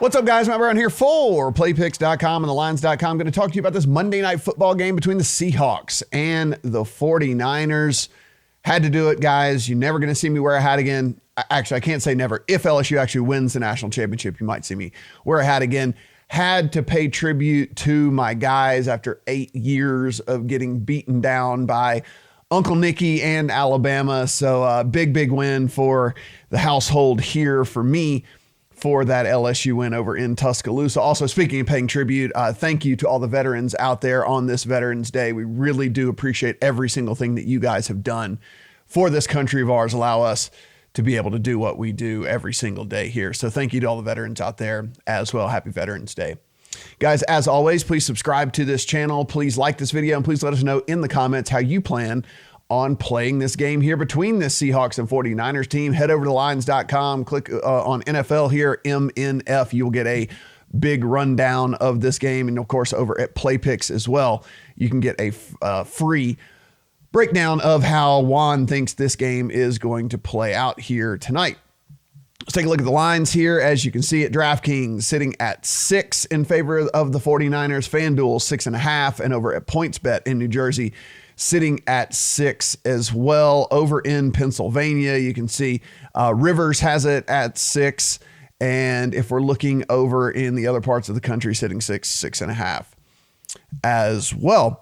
What's up, guys? Matt Brown here for playpicks.com and thelines.com. I'm going to talk to you about this Monday night football game between the Seahawks and the 49ers. Had to do it, guys. You're never going to see me wear a hat again. Actually, I can't say never. If LSU actually wins the national championship, you might see me wear a hat again. Had to pay tribute to my guys after 8 years of getting beaten down by Uncle Nicky and Alabama. So big win for the household here for me for that LSU win over in Tuscaloosa. Also, speaking of paying tribute, thank you to all the veterans out there on this Veterans Day. We really do appreciate every single thing that you guys have done for this country of ours. Allow us to be able to do what we do every single day here. So thank you to all the veterans out there as well. Happy Veterans Day. Guys, as always, please subscribe to this channel. Please like this video and please let us know in the comments how you plan on playing this game here between the Seahawks and 49ers team. Head over to lines.com, click on NFL here, MNF. You'll get a big rundown of this game. And of course, over at PlayPicks as well, you can get a free breakdown of how Juan thinks this game is going to play out here tonight. Let's take a look at the lines here. As you can see at DraftKings, sitting at 6 in favor of the 49ers, FanDuel 6.5, and over at PointsBet in New Jersey, sitting at 6 as well. Over in Pennsylvania, you can see Rivers has it at 6. And if we're looking over in the other parts of the country, sitting 6.5 as well.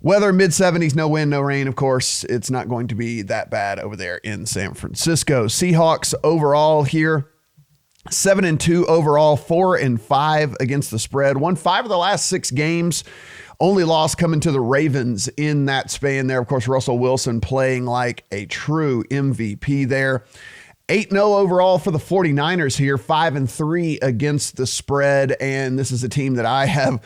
Weather, mid-70s, no wind, no rain. Of course, it's not going to be that bad over there in San Francisco. Seahawks overall here, 7-2 overall, 4-5 against the spread. Won 5 of the last 6 games. Only loss coming to the Ravens in that span there. Of course, Russell Wilson playing like a true MVP there. 8-0 overall for the 49ers here, 5-3 against the spread. And this is a team that I have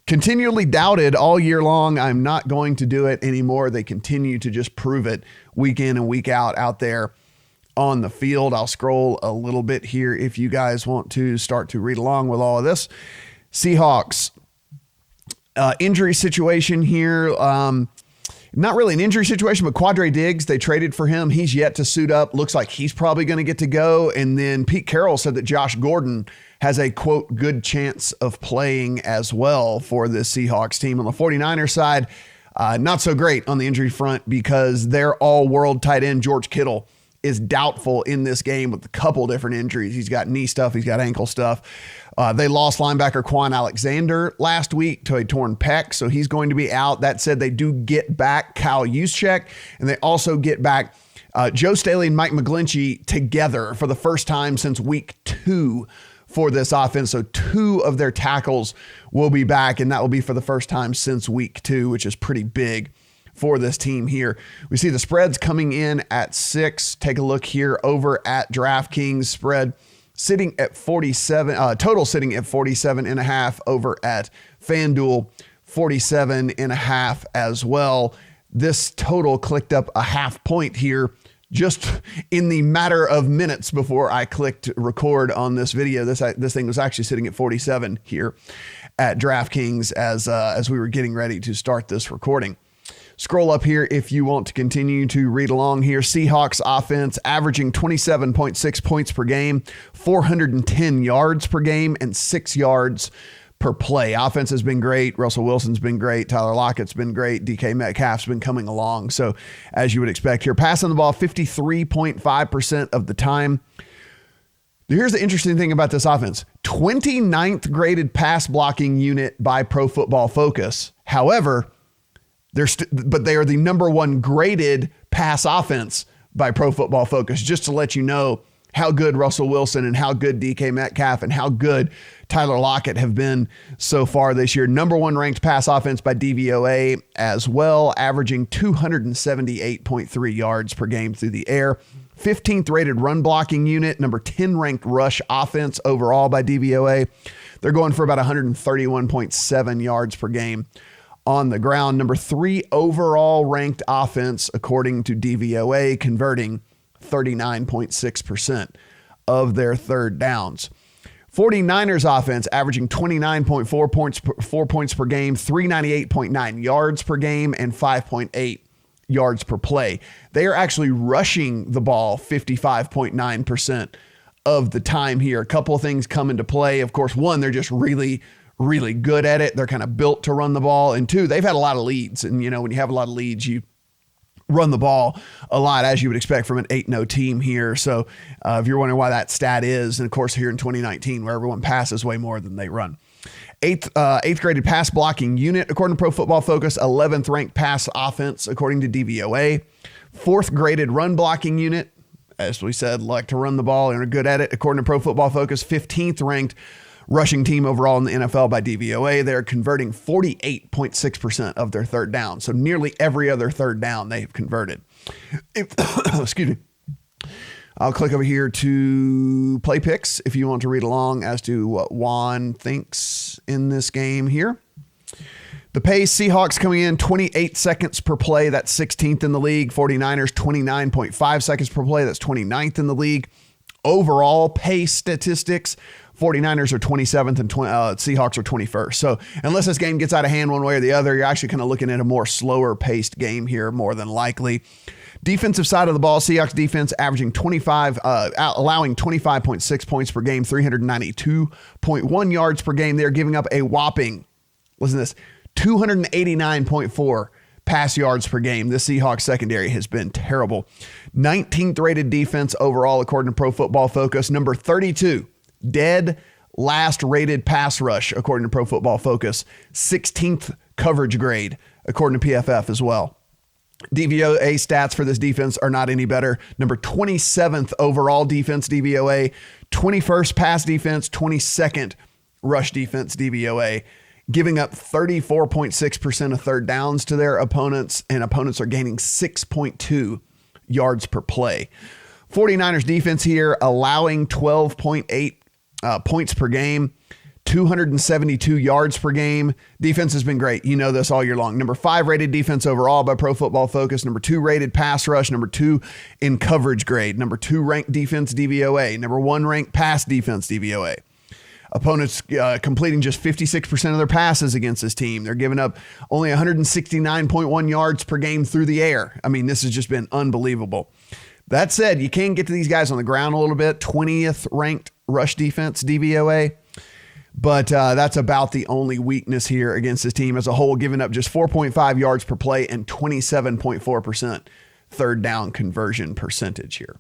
continually doubted all year long. I'm not going to do it anymore. They continue to just prove it week in and week out there on the field. I'll scroll a little bit here if you guys want to start to read along with all of this. Seahawks. Injury situation here. Not really an injury situation, but Quadre Diggs, they traded for him. He's yet to suit up. Looks like he's probably going to get to go. And then Pete Carroll said that Josh Gordon has a, quote, good chance of playing as well for the Seahawks team. On the 49ers side, not so great on the injury front because their all-world tight end, George Kittle, is doubtful in this game with a couple different injuries. He's got knee stuff. He's got ankle stuff. They lost linebacker Quan Alexander last week to a torn pec, so he's going to be out. That said, they do get back Kyle Juszczyk, and they also get back Joe Staley and Mike McGlinchey together for the first time since week 2 for this offense. So 2 of their tackles will be back, and that will be for the first time since week 2, which is pretty big for this team here. We see the spreads coming in at 6. Take a look here over at DraftKings. Spread sitting at 47, total sitting at 47.5 over at FanDuel, 47.5 as well. This total clicked up a half point here just in the matter of minutes before I clicked record on this video. This thing was actually sitting at 47 here at DraftKings as we were getting ready to start this recording. Scroll up here if you want to continue to read along here. Seahawks offense averaging 27.6 points per game, 410 yards per game, and 6 yards per play. Offense has been great. Russell Wilson's been great. Tyler Lockett's been great. DK Metcalf's been coming along. So as you would expect here, passing the ball 53.5% of the time. Here's the interesting thing about this offense. 29th graded pass blocking unit by Pro Football Focus. However, but they are the number 1 graded pass offense by Pro Football Focus, just to let you know how good Russell Wilson and how good DK Metcalf and how good Tyler Lockett have been so far this year. Number 1 ranked pass offense by DVOA as well, averaging 278.3 yards per game through the air. 15th rated run blocking unit, number 10 ranked rush offense overall by DVOA. They're going for about 131.7 yards per game on the ground. Number 3 overall ranked offense, according to DVOA, converting 39.6% of their third downs. 49ers offense averaging 29.4 points per game, 398.9 yards per game, and 5.8 yards per play. They are actually rushing the ball 55.9% of the time here. A couple of things come into play. Of course, one, they're just really, really good at it. They're kind of built to run the ball. And two, they've had a lot of leads. And, when you have a lot of leads, you run the ball a lot, as you would expect from an 8-0 team here. So if you're wondering why that stat is, and of course here in 2019, where everyone passes way more than they run. Eighth graded pass blocking unit, according to Pro Football Focus. 11th ranked pass offense, according to DVOA. 4th graded run blocking unit, as we said, like to run the ball and are good at it, according to Pro Football Focus. 15th ranked rushing team overall in the NFL by DVOA. They're converting 48.6% of their third down. So nearly every other third down they've converted. Excuse me. I'll click over here to play picks if you want to read along as to what Juan thinks in this game here. The pace, Seahawks coming in 28 seconds per play. That's 16th in the league. 49ers 29.5 seconds per play. That's 29th in the league. Overall pace statistics, 49ers are 27th and Seahawks are 21st. So unless this game gets out of hand one way or the other, you're actually kind of looking at a more slower paced game here, more than likely. Defensive side of the ball, Seahawks defense averaging allowing 25.6 points per game, 392.1 yards per game. They're giving up a whopping, listen to this, 289.4 pass yards per game. This Seahawks secondary has been terrible. 19th rated defense overall, according to Pro Football Focus. Number 32, dead last rated pass rush, according to Pro Football Focus. 16th coverage grade, according to PFF as well. DVOA stats for this defense are not any better. Number 27th overall defense, DVOA. 21st pass defense, 22nd rush defense, DVOA. Giving up 34.6% of third downs to their opponents, and opponents are gaining 6.2 yards per play. 49ers defense here, allowing 12.8 points per game, 272 yards per game. Defense has been great. You know this all year long. Number 5 rated defense overall by Pro Football Focus. Number 2 rated pass rush. Number 2 in coverage grade. Number 2 ranked defense DVOA. Number 1 ranked pass defense DVOA. Opponents completing just 56% of their passes against this team. They're giving up only 169.1 yards per game through the air. I mean, this has just been unbelievable. That said, you can get to these guys on the ground a little bit. 20th ranked rush defense DVOA. But that's about the only weakness here against this team as a whole, giving up just 4.5 yards per play and 27.4% third down conversion percentage here.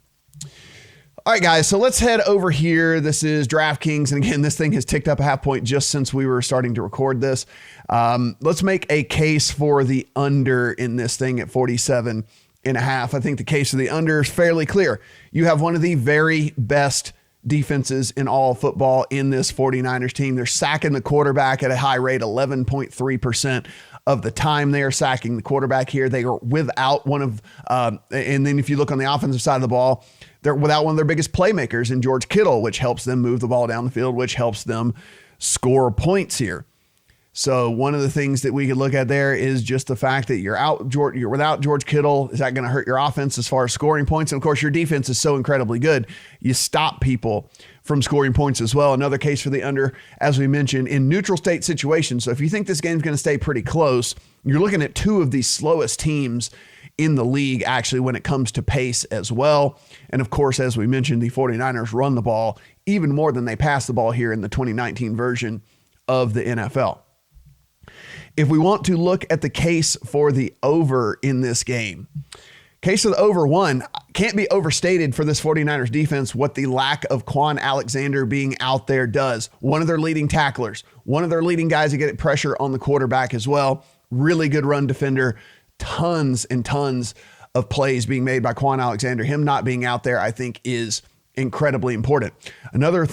All right, guys, so let's head over here. This is DraftKings. And again, this thing has ticked up a half point just since we were starting to record this. Let's make a case for the under in this thing at 47.5. I think the case for the under is fairly clear. You have one of the very best defenses in all football in this 49ers team. They're sacking the quarterback at a high rate, 11.3% of the time they are sacking the quarterback here. They are without one of, and then if you look on the offensive side of the ball, they're without one of their biggest playmakers in George Kittle, which helps them move the ball down the field, which helps them score points here. So one of the things that we could look at there is just the fact that you're without George Kittle. Is that going to hurt your offense as far as scoring points? And of course, your defense is so incredibly good. You stop people from scoring points as well. Another case for the under, as we mentioned, in neutral state situations. So if you think this game's going to stay pretty close, you're looking at 2 of the slowest teams in the league, actually, when it comes to pace as well. And of course, as we mentioned, the 49ers run the ball even more than they pass the ball here in the 2019 version of the NFL. If we want to look at the case for the over in this game, case of the over one can't be overstated for this 49ers defense what the lack of Quan Alexander being out there does. One of their leading tacklers, one of their leading guys to get pressure on the quarterback as well. Really good run defender. Tons and tons of plays being made by Quan Alexander. Him not being out there, I think, is incredibly important. Another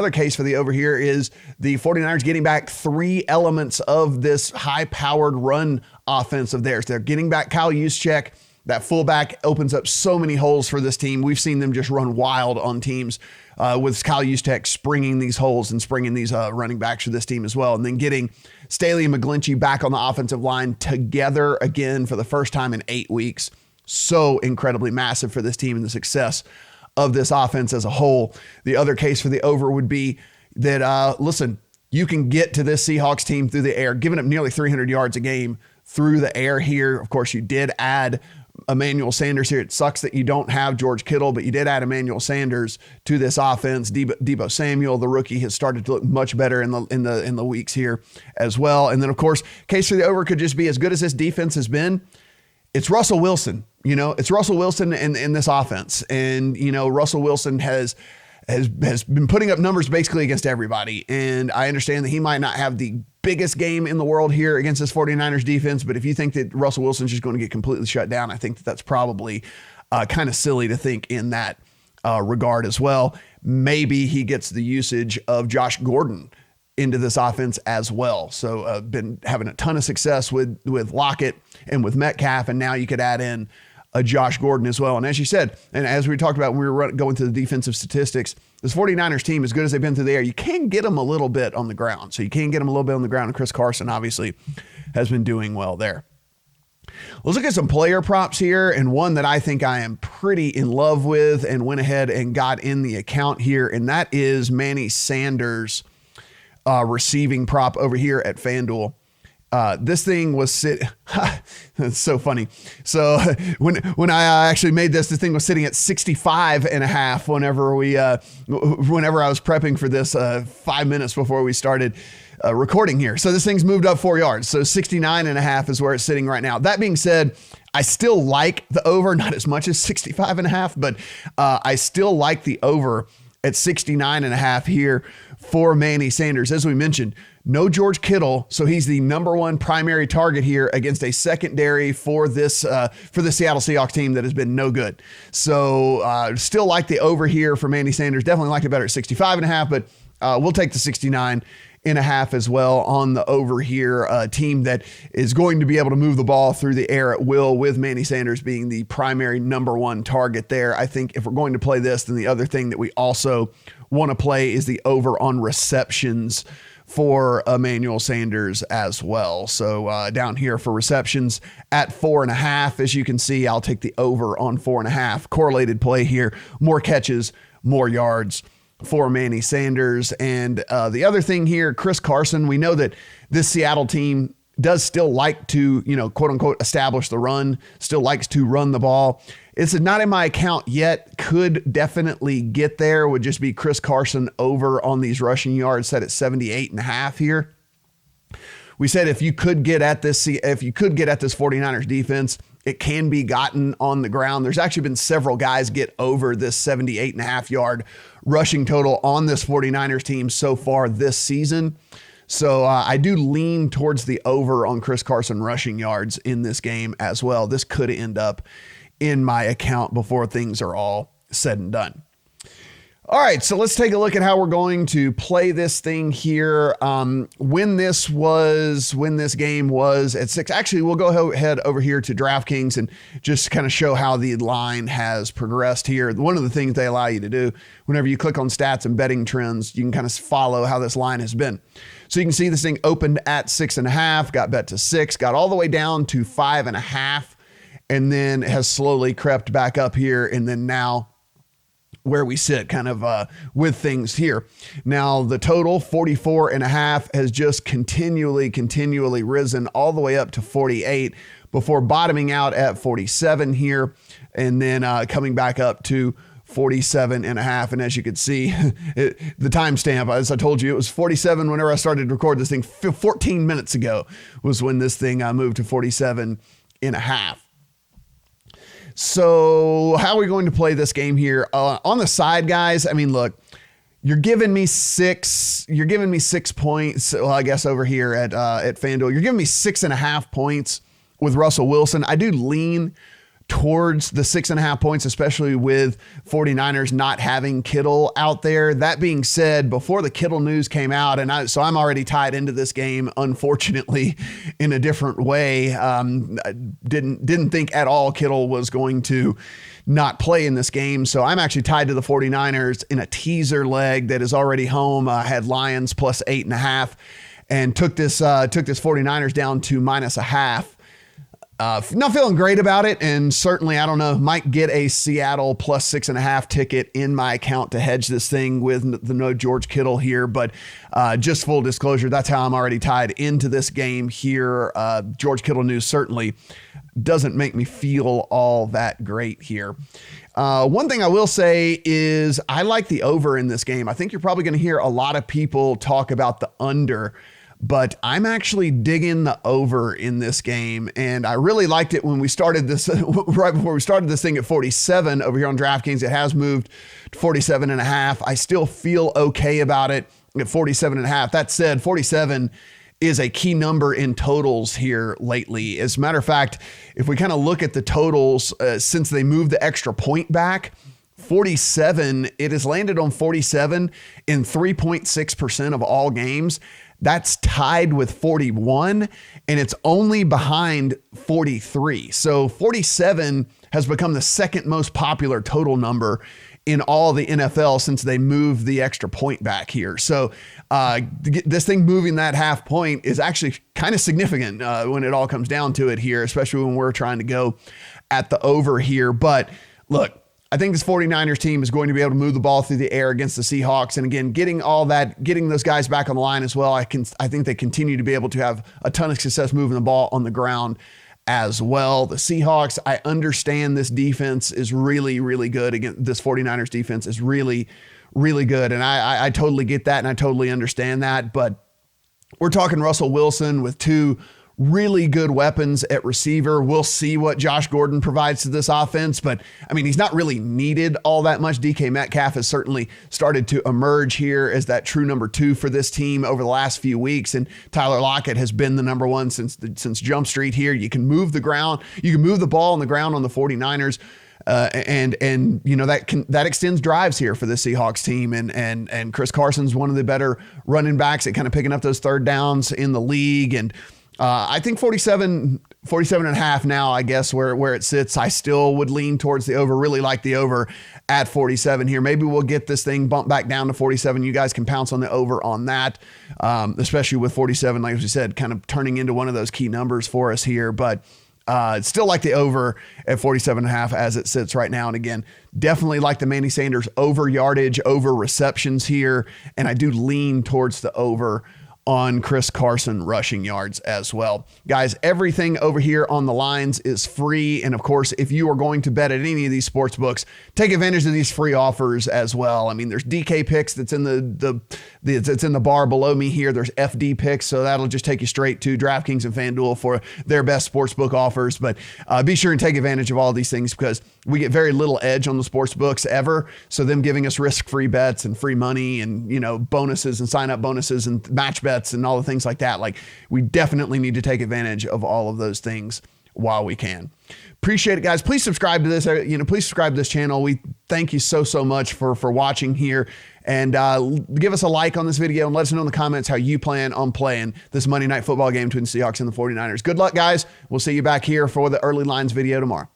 case for the over here is the 49ers getting back 3 elements of this high-powered run offense of theirs. They're getting back Kyle Juszczyk. That fullback opens up so many holes for this team. We've seen them just run wild on teams with Kyle Juszczyk springing these holes and springing these running backs for this team as well. And then getting Staley and McGlinchey back on the offensive line together again for the first time in 8 weeks. So incredibly massive for this team and the success of this offense as a whole. The other case for the over would be that, listen, you can get to this Seahawks team through the air, giving up nearly 300 yards a game through the air here. Of course, you did add Emmanuel Sanders here. It sucks that you don't have George Kittle, but you did add Emmanuel Sanders to this offense. Deebo Samuel, the rookie, has started to look much better in the weeks here as well. And then, of course, case for the over could just be as good as this defense has been. It's Russell Wilson. It's Russell Wilson in this offense. And, Russell Wilson has been putting up numbers basically against everybody. And I understand that he might not have the biggest game in the world here against this 49ers defense, but if you think that Russell Wilson's just going to get completely shut down, I think that that's probably kind of silly to think in that regard as well. Maybe he gets the usage of Josh Gordon into this offense as well. So been having a ton of success with Lockett and with Metcalf, and now you could add in a Josh Gordon as well. And as you said, and as we talked about when we were going through the defensive statistics, this 49ers team, as good as they've been through the air, you can get them a little bit on the ground. So you can get them a little bit on the ground, and Chris Carson obviously has been doing well there. Let's look at some player props here, and one that I think I am pretty in love with and went ahead and got in the account here, and that is Manny Sanders' receiving prop over here at FanDuel. This thing was it's so funny. So when I actually made this thing was sitting at 65.5 whenever I was prepping for this 5 minutes before we started recording here. So this thing's moved up 4 yards. So 69.5 is where it's sitting right now. That being said, I still like the over, not as much as 65.5, but I still like the over at 69.5 here for Manny Sanders. As we mentioned, no George Kittle, so he's the number one primary target here against a secondary for the Seattle Seahawks team that has been no good. So still like the over here for Manny Sanders. Definitely like it better at 65.5, but we'll take the 69.5 as well on the over here. A team that is going to be able to move the ball through the air at will, with Manny Sanders being the primary number one target there. I think if we're going to play this, then the other thing that we also want to play is the over on receptions for Emmanuel Sanders as well. So down here for receptions at 4.5, as you can see, I'll take the over on 4.5. Correlated play here, more catches, more yards for Manny Sanders. And the other thing here, Chris Carson, we know that this Seattle team does still like to, quote unquote, establish the run, still likes to run the ball. It's not in my account yet. Could definitely get there. Would just be Chris Carson over on these rushing yards, set at 78.5 here. We said if you could get at this 49ers defense, it can be gotten on the ground. There's actually been several guys get over this 78.5 yard rushing total on this 49ers team so far this season. So I do lean towards the over on Chris Carson rushing yards in this game as well. This could end up in my account before things are all said and done. All right, so let's take a look at how we're going to play this thing here. When this game was at 6, actually, we'll go ahead over here to DraftKings and just kind of show how the line has progressed here. One of the things they allow you to do whenever you click on stats and betting trends, you can kind of follow how this line has been. So you can see this thing opened at 6.5, got bet to 6, got all the way down to 5.5, and then has slowly crept back up here, and then now where we sit kind of with things here. Now the total 44.5 has just continually risen all the way up to 48 before bottoming out at 47 here, and then coming back up to 47.5. And as you can see, the timestamp, as I told you, it was 47 whenever I started to record this thing. 14 minutes ago was when this thing moved to 47.5. So how are we going to play this game here? On the side, guys, I mean, look, you're giving me 6 points. Well, I guess over here at FanDuel, you're giving me 6.5 points with Russell Wilson. I do lean towards the 6.5 points, especially with 49ers not having Kittle out there. That being said, before the Kittle news came out, so I'm already tied into this game, unfortunately, in a different way. I didn't think at all Kittle was going to not play in this game. So I'm actually tied to the 49ers in a teaser leg that is already home. I had Lions plus 8.5 and took this 49ers down to -0.5. Not feeling great about it, and certainly, I don't know, might get a Seattle plus 6.5 ticket in my account to hedge this thing with the no George Kittle here, but just full disclosure, that's how I'm already tied into this game here. George Kittle news certainly doesn't make me feel all that great here. One thing I will say is I like the over in this game. I think you're probably going to hear a lot of people talk about the under, but I'm actually digging the over in this game. And I really liked it when we started this, right before we started this thing at 47 over here on DraftKings. It has moved to 47.5. I still feel okay about it at 47.5. That said, 47 is a key number in totals here lately. As a matter of fact, if we kind of look at the totals since they moved the extra point back, 47, it has landed on 47 in 3.6% of all games. That's tied with 41, and it's only behind 43. So 47 has become the second most popular total number in all the NFL since they moved the extra point back here. So this thing moving that half point is actually kind of significant when it all comes down to it here, especially when we're trying to go at the over here. But look, I think this 49ers team is going to be able to move the ball through the air against the Seahawks. And again, getting those guys back on the line as well. I think they continue to be able to have a ton of success moving the ball on the ground as well. The Seahawks, I understand this defense is really, really good. Again, this 49ers defense is really, really good. And I totally get that and I totally understand that. But we're talking Russell Wilson with two really good weapons at receiver. We'll see what Josh Gordon provides to this offense, but I mean, he's not really needed all that much. DK Metcalf has certainly started to emerge here as that true number 2 for this team over the last few weeks. And Tyler Lockett has been the number 1 since Jump Street here. You can move the ground. You can move the ball on the ground on the 49ers. And you know, that extends drives here for the Seahawks team. And Chris Carson's one of the better running backs at kind of picking up those third downs in the league. And I think 47.5 now, I guess, where it sits. I still would lean towards the over, really like the over at 47 here. Maybe we'll get this thing bumped back down to 47. You guys can pounce on the over on that, especially with 47, like we said, kind of turning into one of those key numbers for us here. But still like the over at 47.5 as it sits right now. And again, definitely like the Manny Sanders over yardage, over receptions here. And I do lean towards the over on Chris Carson rushing yards as well. Guys, everything over here on the lines is free. And of course, if you are going to bet at any of these sports books, take advantage of these free offers as well. I mean, there's DK picks that's in it's in the bar below me here. There's FD picks, so that'll just take you straight to DraftKings and FanDuel for their best sports book offers. But be sure and take advantage of all these things because we get very little edge on the sports books ever. So them giving us risk-free bets and free money and, you know, bonuses and sign-up bonuses and match bets and all the things like that. Like, we definitely need to take advantage of all of those things while we can. Appreciate it, guys. Please subscribe to this. Please subscribe to this channel. We thank you so much for watching here, and give us a like on this video and let us know in the comments how you plan on playing this Monday Night Football game between the Seahawks and the 49ers. Good luck, guys. We'll see you back here for the early lines video tomorrow.